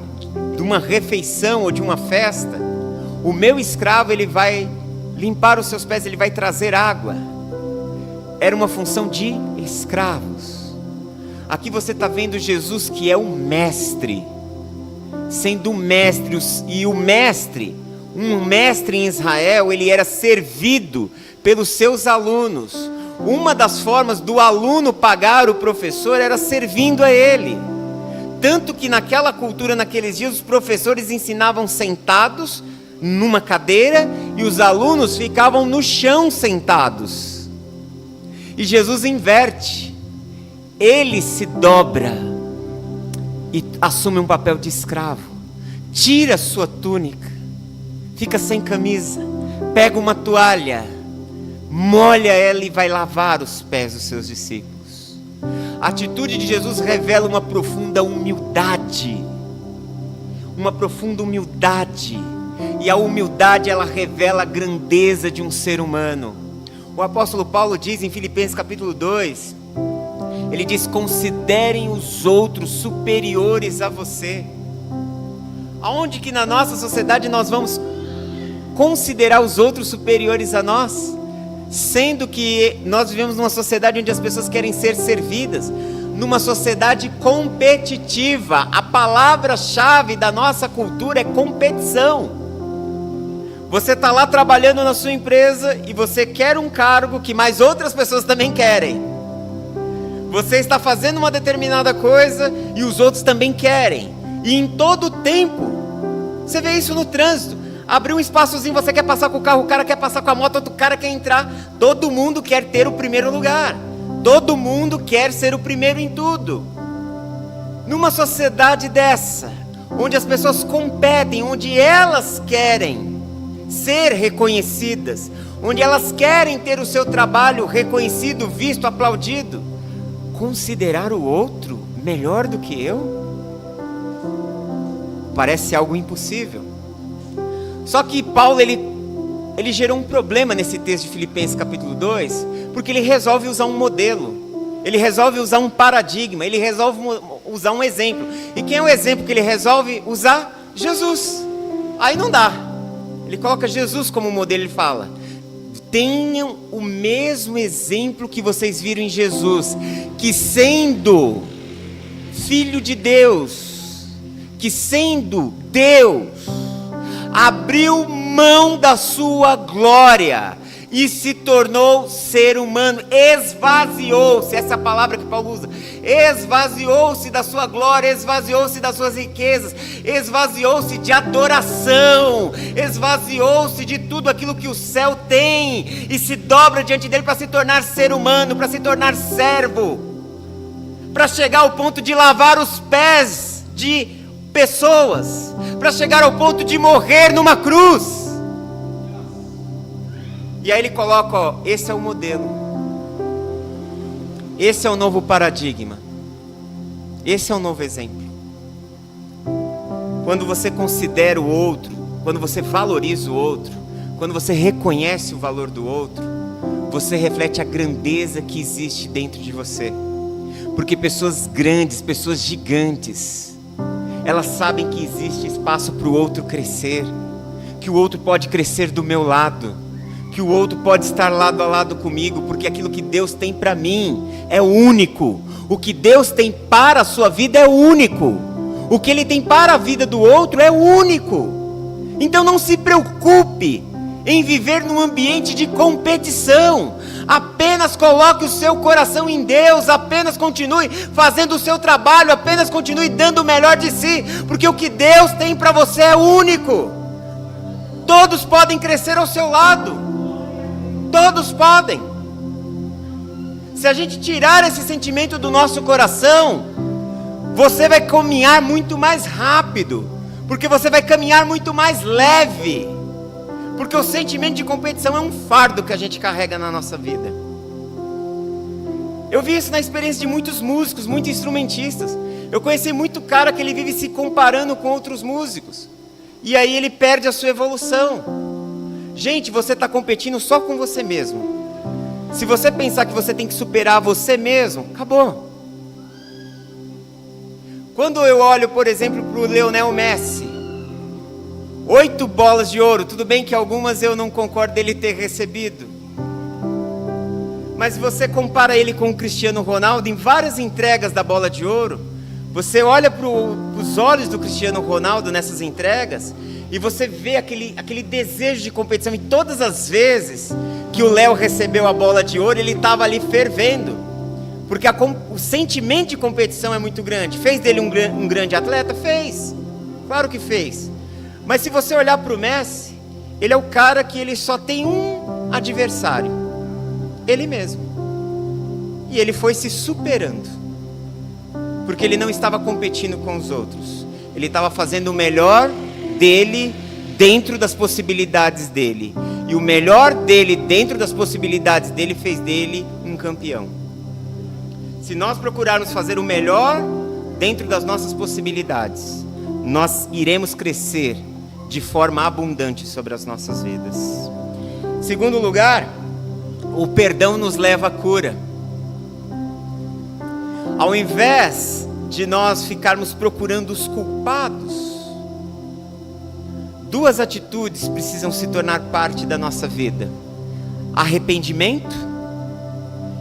de uma refeição ou de uma festa, o meu escravo ele vai limpar os seus pés, ele vai trazer água. Era uma função de escravos. Aqui você está vendo Jesus que é o mestre, sendo o mestre, e o mestre, um mestre em Israel, ele era servido pelos seus alunos. Uma das formas do aluno pagar o professor era servindo a ele. Tanto que naquela cultura, naqueles dias, os professores ensinavam sentados numa cadeira e os alunos ficavam no chão sentados. E Jesus inverte. Ele se dobra e assume um papel de escravo. Tira sua túnica, fica sem camisa, pega uma toalha, molha ela e vai lavar os pés dos seus discípulos. A atitude de Jesus revela uma profunda humildade. Uma profunda humildade. E a humildade ela revela a grandeza de um ser humano. O apóstolo Paulo diz em Filipenses capítulo 2, ele diz: considerem os outros superiores a você. Aonde que na nossa sociedade nós vamos considerar os outros superiores a nós? Sendo que nós vivemos numa sociedade onde as pessoas querem ser servidas, numa sociedade competitiva. A palavra-chave da nossa cultura é competição. Você está lá trabalhando na sua empresa e você quer um cargo que mais outras pessoas também querem. Você está fazendo uma determinada coisa e os outros também querem. E em todo o tempo, você vê isso no trânsito. Abriu um espaçozinho, você quer passar com o carro, o cara quer passar com a moto, outro cara quer entrar. Todo mundo quer ter o primeiro lugar. Todo mundo quer ser o primeiro em tudo. Numa sociedade dessa, onde as pessoas competem, onde elas querem ser reconhecidas, onde elas querem ter o seu trabalho reconhecido, visto, aplaudido, considerar o outro melhor do que eu? Parece algo impossível. Só que Paulo, ele gerou um problema nesse texto de Filipenses capítulo 2, porque ele resolve usar um modelo, ele resolve usar um paradigma, ele resolve usar um exemplo. E quem é o exemplo que ele resolve usar? Jesus. Aí não dá. Ele coloca Jesus como modelo, ele fala: tenham o mesmo exemplo que vocês viram em Jesus, que sendo Filho de Deus, que sendo Deus, abriu mão da sua glória e se tornou ser humano, esvaziou-se, essa é a palavra que Paulo usa, esvaziou-se da sua glória, esvaziou-se das suas riquezas, esvaziou-se de adoração, esvaziou-se de tudo aquilo que o céu tem, e se dobra diante dele para se tornar ser humano, para se tornar servo, para chegar ao ponto de lavar os pés de pessoas, para chegar ao ponto de morrer numa cruz. E aí ele coloca, ó, esse é o modelo, esse é o novo paradigma, esse é o novo exemplo. Quando você considera o outro, quando você valoriza o outro, quando você reconhece o valor do outro, você reflete a grandeza que existe dentro de você. Porque pessoas grandes, pessoas gigantes, elas sabem que existe espaço para o outro crescer, que o outro pode crescer do meu lado, que o outro pode estar lado a lado comigo, porque aquilo que Deus tem para mim é único. O que Deus tem para a sua vida é único. O que Ele tem para a vida do outro é único. Então não se preocupe em viver num ambiente de competição. Apenas coloque o seu coração em Deus, apenas continue fazendo o seu trabalho, apenas continue dando o melhor de si, porque o que Deus tem para você é único. Todos podem crescer ao seu lado. Todos podem. Se a gente tirar esse sentimento do nosso coração, você vai caminhar muito mais rápido, porque você vai caminhar muito mais leve, porque o sentimento de competição é um fardo que a gente carrega na nossa vida. Eu vi isso na experiência de muitos músicos, muitos instrumentistas. Eu conheci muito cara que ele vive se comparando com outros músicos, e aí ele perde a sua evolução. Gente, você está competindo só com você mesmo. Se você pensar que você tem que superar você mesmo, acabou. Quando eu olho, por exemplo, para o Lionel Messi, 8 bolas de ouro, tudo bem que algumas eu não concordo dele ter recebido, mas se você compara ele com o Cristiano Ronaldo, em várias entregas da bola de ouro, você olha para os olhos do Cristiano Ronaldo nessas entregas, e você vê aquele desejo de competição. E todas as vezes que o Léo recebeu a bola de ouro, ele estava ali fervendo, porque o sentimento de competição é muito grande. Fez dele um grande atleta? Fez, claro que fez. Mas se você olhar para o Messi, ele é o cara que ele só tem um adversário, ele mesmo. E ele foi se superando, porque ele não estava competindo com os outros, ele estava fazendo o melhor dele dentro das possibilidades dele, e o melhor dele dentro das possibilidades dele fez dele um campeão. Se nós procurarmos fazer o melhor dentro das nossas possibilidades, nós iremos crescer de forma abundante sobre as nossas vidas. Segundo lugar, o perdão nos leva à cura. Ao invés de nós ficarmos procurando os culpados, duas atitudes precisam se tornar parte da nossa vida: arrependimento.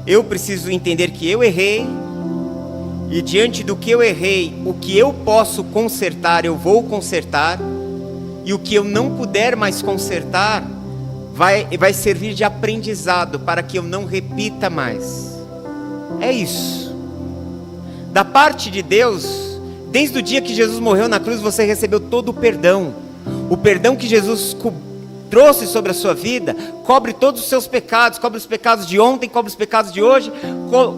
Eu preciso entender que eu errei, e diante do que eu errei, o que eu posso consertar, eu vou consertar. E o que eu não puder mais consertar, vai servir de aprendizado para que eu não repita mais. É isso. Da parte de Deus, desde o dia que Jesus morreu na cruz, você recebeu todo o perdão. O perdão que Jesus trouxe sobre a sua vida, cobre todos os seus pecados, cobre os pecados de ontem, cobre os pecados de hoje,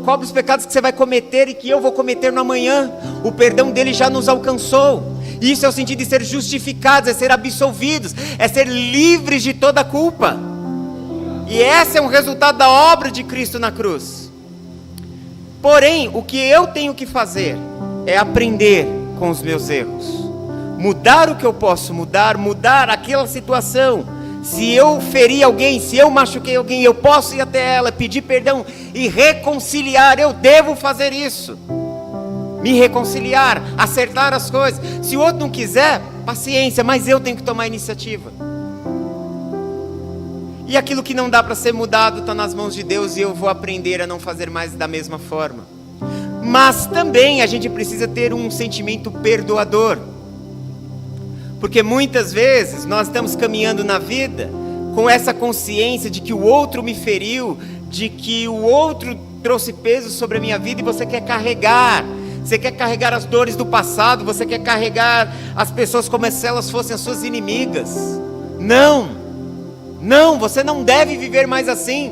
cobre os pecados que você vai cometer e que eu vou cometer no amanhã. O perdão dele já nos alcançou. Isso é o sentido de ser justificados, é ser absolvidos, é ser livres de toda culpa. E esse é um resultado da obra de Cristo na cruz. Porém, o que eu tenho que fazer é aprender com os meus erros, mudar o que eu posso mudar aquela situação. Se eu feri alguém, se eu machuquei alguém, eu posso ir até ela, pedir perdão e reconciliar. Eu devo fazer isso, me reconciliar, acertar as coisas. Se o outro não quiser, paciência, mas eu tenho que tomar a iniciativa. E aquilo que não dá para ser mudado está nas mãos de Deus, e eu vou aprender a não fazer mais da mesma forma. Mas também a gente precisa ter um sentimento perdoador, porque muitas vezes nós estamos caminhando na vida com essa consciência de que o outro me feriu, de que o outro trouxe peso sobre a minha vida, e você quer carregar as dores do passado, você quer carregar as pessoas como se elas fossem as suas inimigas. Não, você não deve viver mais assim.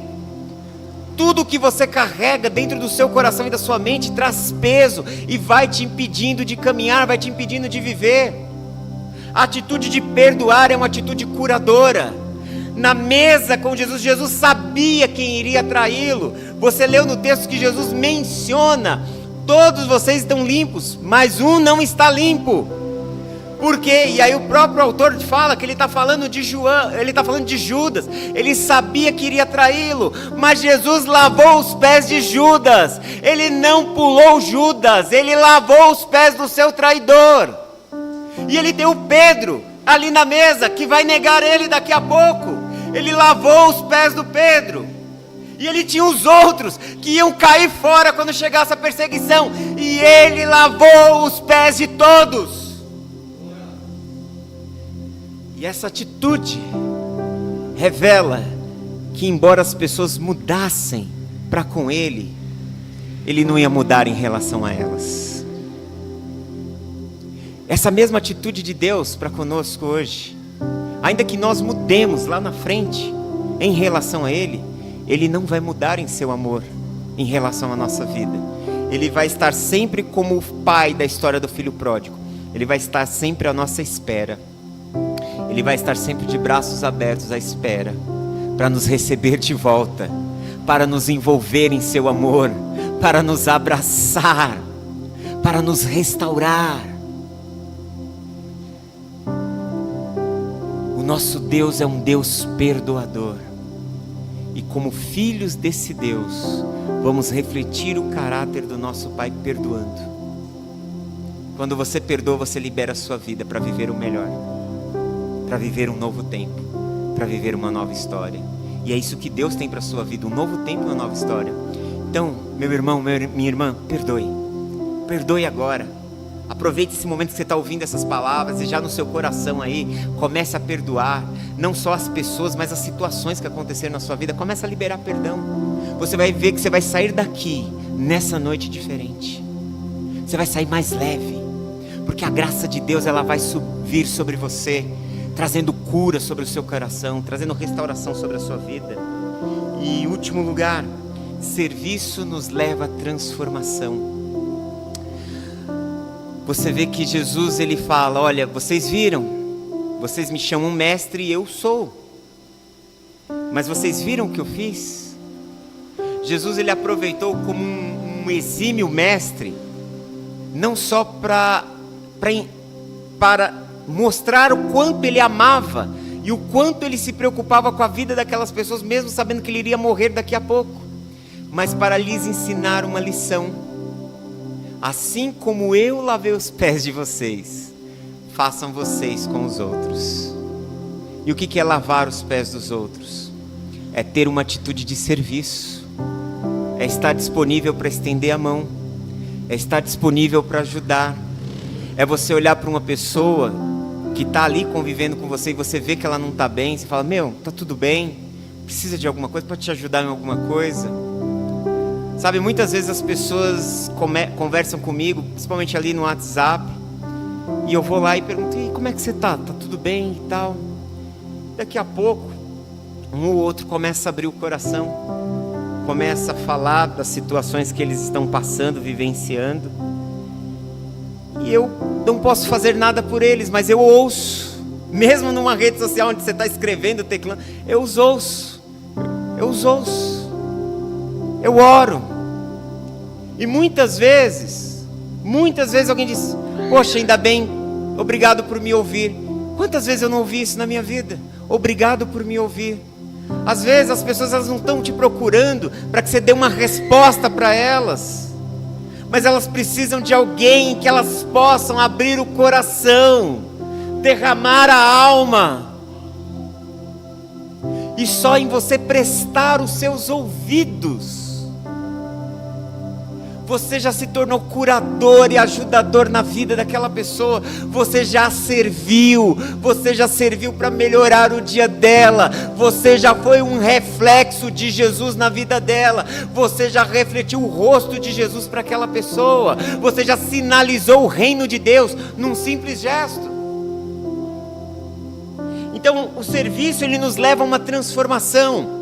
Tudo que você carrega dentro do seu coração e da sua mente traz peso e vai te impedindo de caminhar, vai te impedindo de viver. A atitude de perdoar é uma atitude curadora. Na mesa com Jesus, Jesus sabia quem iria traí-lo. Você leu no texto que Jesus menciona: todos vocês estão limpos, mas um não está limpo. Por quê? E aí o próprio autor fala que ele está falando de Judas. Ele sabia que iria traí-lo, mas Jesus lavou os pés de Judas. Ele não pulou Judas, ele lavou os pés do seu traidor. E ele tem o Pedro ali na mesa, que vai negar ele daqui a pouco. Ele lavou os pés do Pedro. E ele tinha os outros que iam cair fora quando chegasse a perseguição, e ele lavou os pés de todos. E essa atitude revela que, embora as pessoas mudassem para com ele, ele não ia mudar em relação a elas. Essa mesma atitude de Deus para conosco hoje, ainda que nós mudemos lá na frente em relação a ele, ele não vai mudar em seu amor em relação à nossa vida. Ele vai estar sempre como o pai da história do filho pródigo. Ele vai estar sempre à nossa espera. Ele vai estar sempre de braços abertos à espera, para nos receber de volta, para nos envolver em seu amor, para nos abraçar, para nos restaurar. O nosso Deus é um Deus perdoador. E como filhos desse Deus, vamos refletir o caráter do nosso Pai perdoando. Quando você perdoa, você libera a sua vida para viver o melhor, para viver um novo tempo, para viver uma nova história. E é isso que Deus tem para a sua vida, um novo tempo e uma nova história. Então, meu irmão, minha irmã, perdoe agora. Aproveite esse momento que você está ouvindo essas palavras, e já no seu coração aí, comece a perdoar, não só as pessoas, mas as situações que aconteceram na sua vida. Comece a liberar perdão. Você vai ver que você vai sair daqui, nessa noite diferente. Você vai sair mais leve, porque a graça de Deus, ela vai vir sobre você, trazendo cura sobre o seu coração, trazendo restauração sobre a sua vida. E em último lugar, serviço nos leva à transformação. Você vê que Jesus, ele fala: olha, vocês viram, vocês me chamam mestre e eu sou, mas vocês viram o que eu fiz? Jesus, ele aproveitou como um exímio mestre, não só para mostrar o quanto ele amava e o quanto ele se preocupava com a vida daquelas pessoas, mesmo sabendo que ele iria morrer daqui a pouco, mas para lhes ensinar uma lição. Assim como eu lavei os pés de vocês, façam vocês com os outros. E o que é lavar os pés dos outros? É ter uma atitude de serviço, é estar disponível para estender a mão, é estar disponível para ajudar, é você olhar para uma pessoa que está ali convivendo com você e você vê que ela não está bem, você fala, meu, tá tudo bem? Precisa de alguma coisa? Pode te ajudar em alguma coisa? Sabe, muitas vezes as pessoas conversam comigo, principalmente ali no WhatsApp, e eu vou lá e pergunto, e como é que você tá? Tá tudo bem e tal? Daqui a pouco, um ou outro começa a abrir o coração, começa a falar das situações que eles estão passando, vivenciando, e eu não posso fazer nada por eles, mas eu ouço, mesmo numa rede social onde você está escrevendo, teclando, eu os ouço, eu oro, e muitas vezes alguém diz, poxa, ainda bem, obrigado por me ouvir. Quantas vezes eu não ouvi isso na minha vida? Obrigado por me ouvir. Às vezes as pessoas elas não estão te procurando para que você dê uma resposta para elas, mas elas precisam de alguém que elas possam abrir o coração, derramar a alma, e só em você prestar os seus ouvidos, você já se tornou curador e ajudador na vida daquela pessoa. Você já serviu para melhorar o dia dela. Você já foi um reflexo de Jesus na vida dela. Você já refletiu o rosto de Jesus para aquela pessoa. Você já sinalizou o reino de Deus num simples gesto. Então o serviço ele nos leva a uma transformação.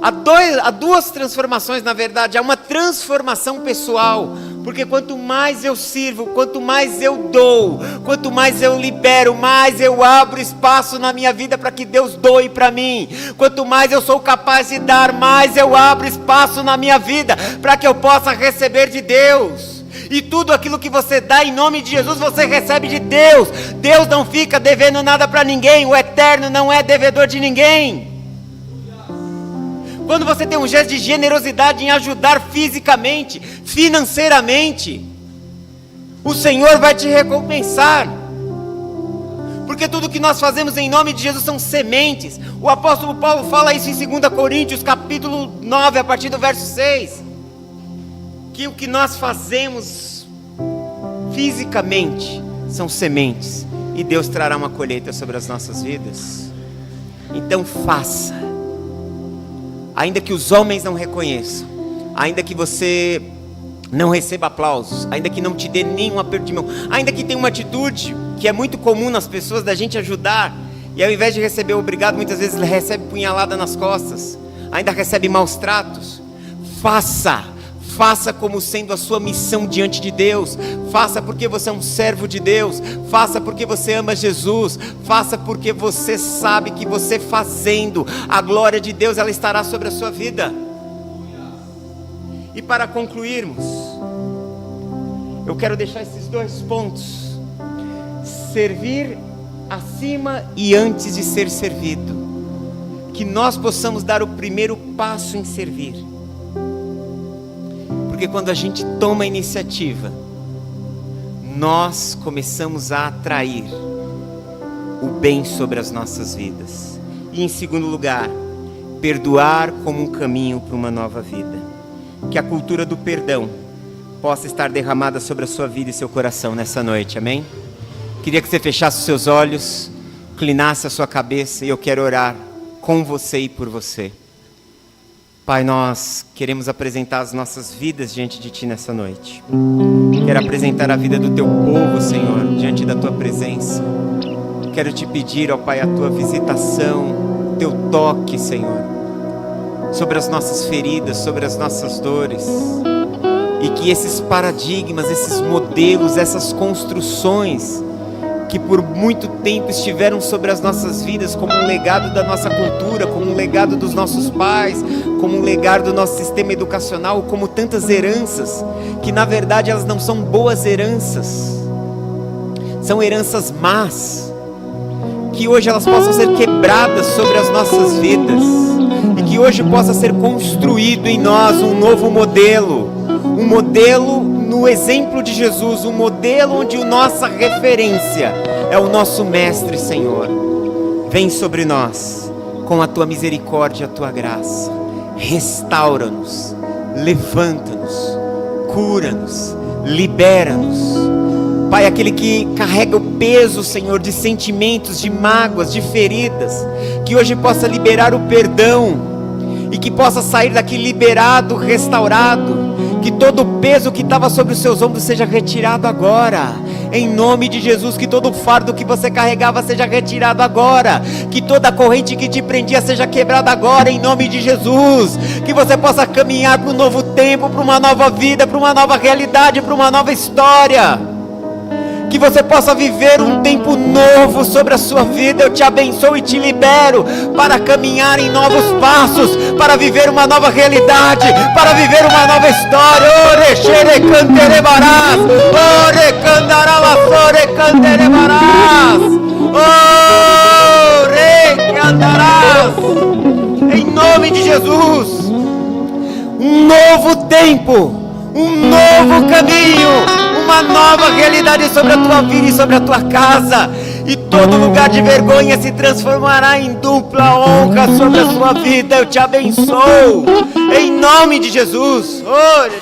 Há duas transformações, na verdade. Há uma transformação pessoal, porque quanto mais eu sirvo, quanto mais eu dou, quanto mais eu libero, mais eu abro espaço na minha vida para que Deus doe para mim. Quanto mais eu sou capaz de dar, mais eu abro espaço na minha vida para que eu possa receber de Deus. E tudo aquilo que você dá em nome de Jesus, você recebe de Deus. Deus não fica devendo nada para ninguém. O Eterno não é devedor de ninguém. Quando você tem um gesto de generosidade em ajudar fisicamente, financeiramente, o Senhor vai te recompensar. Porque tudo que nós fazemos em nome de Jesus são sementes. O apóstolo Paulo fala isso em 2 Coríntios, capítulo 9, a partir do verso 6. Que o que nós fazemos fisicamente são sementes, e Deus trará uma colheita sobre as nossas vidas. Então faça. Ainda que os homens não reconheçam, ainda que você não receba aplausos, ainda que não te dê nenhum aperto de mão, ainda que tenha uma atitude que é muito comum nas pessoas, da gente ajudar, e ao invés de receber obrigado, muitas vezes recebe punhalada nas costas, ainda recebe maus tratos. Faça como sendo a sua missão diante de Deus. Faça porque você é um servo de Deus. Faça porque você ama Jesus. Faça porque você sabe que você fazendo, a glória de Deus ela estará sobre a sua vida. E para concluirmos, eu quero deixar esses 2 pontos: servir acima e antes de ser servido. Que nós possamos dar o primeiro passo em servir. Porque quando a gente toma a iniciativa, nós começamos a atrair o bem sobre as nossas vidas. E em segundo lugar, perdoar como um caminho para uma nova vida. Que a cultura do perdão possa estar derramada sobre a sua vida e seu coração nessa noite, amém? Queria que você fechasse os seus olhos, inclinasse a sua cabeça, e eu quero orar com você e por você. Pai, nós queremos apresentar as nossas vidas diante de Ti nessa noite. Quero apresentar a vida do Teu povo, Senhor, diante da Tua presença. Quero Te pedir, ó Pai, a Tua visitação, Teu toque, Senhor, sobre as nossas feridas, sobre as nossas dores. E que esses paradigmas, esses modelos, essas construções que por muito tempo estiveram sobre as nossas vidas como um legado da nossa cultura, como um legado dos nossos pais, como um legado do nosso sistema educacional, como tantas heranças, que na verdade elas não são boas heranças, são heranças más, que hoje elas possam ser quebradas sobre as nossas vidas, e que hoje possa ser construído em nós um novo modelo, um modelo no exemplo de Jesus, um modelo onde a nossa referência é o nosso Mestre, Senhor. Vem sobre nós com a Tua misericórdia e a Tua graça. Restaura-nos, levanta-nos, cura-nos, libera-nos. Pai, aquele que carrega o peso, Senhor, de sentimentos, de mágoas, de feridas, que hoje possa liberar o perdão e que possa sair daqui liberado, restaurado, que todo o peso que estava sobre os seus ombros seja retirado agora, em nome de Jesus. Que todo o fardo que você carregava seja retirado agora, que toda a corrente que te prendia seja quebrada agora, em nome de Jesus. Que você possa caminhar para um novo tempo, para uma nova vida, para uma nova realidade, para uma nova história. Que você possa viver um tempo novo sobre a sua vida. Eu te abençoo e te libero para caminhar em novos passos, para viver uma nova realidade, para viver uma nova história. Ore xere canterebarás, ore candarabasore canterebarás, ore candarás. Em nome de Jesus, um novo tempo, um novo caminho, uma nova realidade sobre a tua vida e sobre a tua casa, e todo lugar de vergonha se transformará em dupla honra sobre a sua vida. Eu te abençoo, em nome de Jesus. Ore,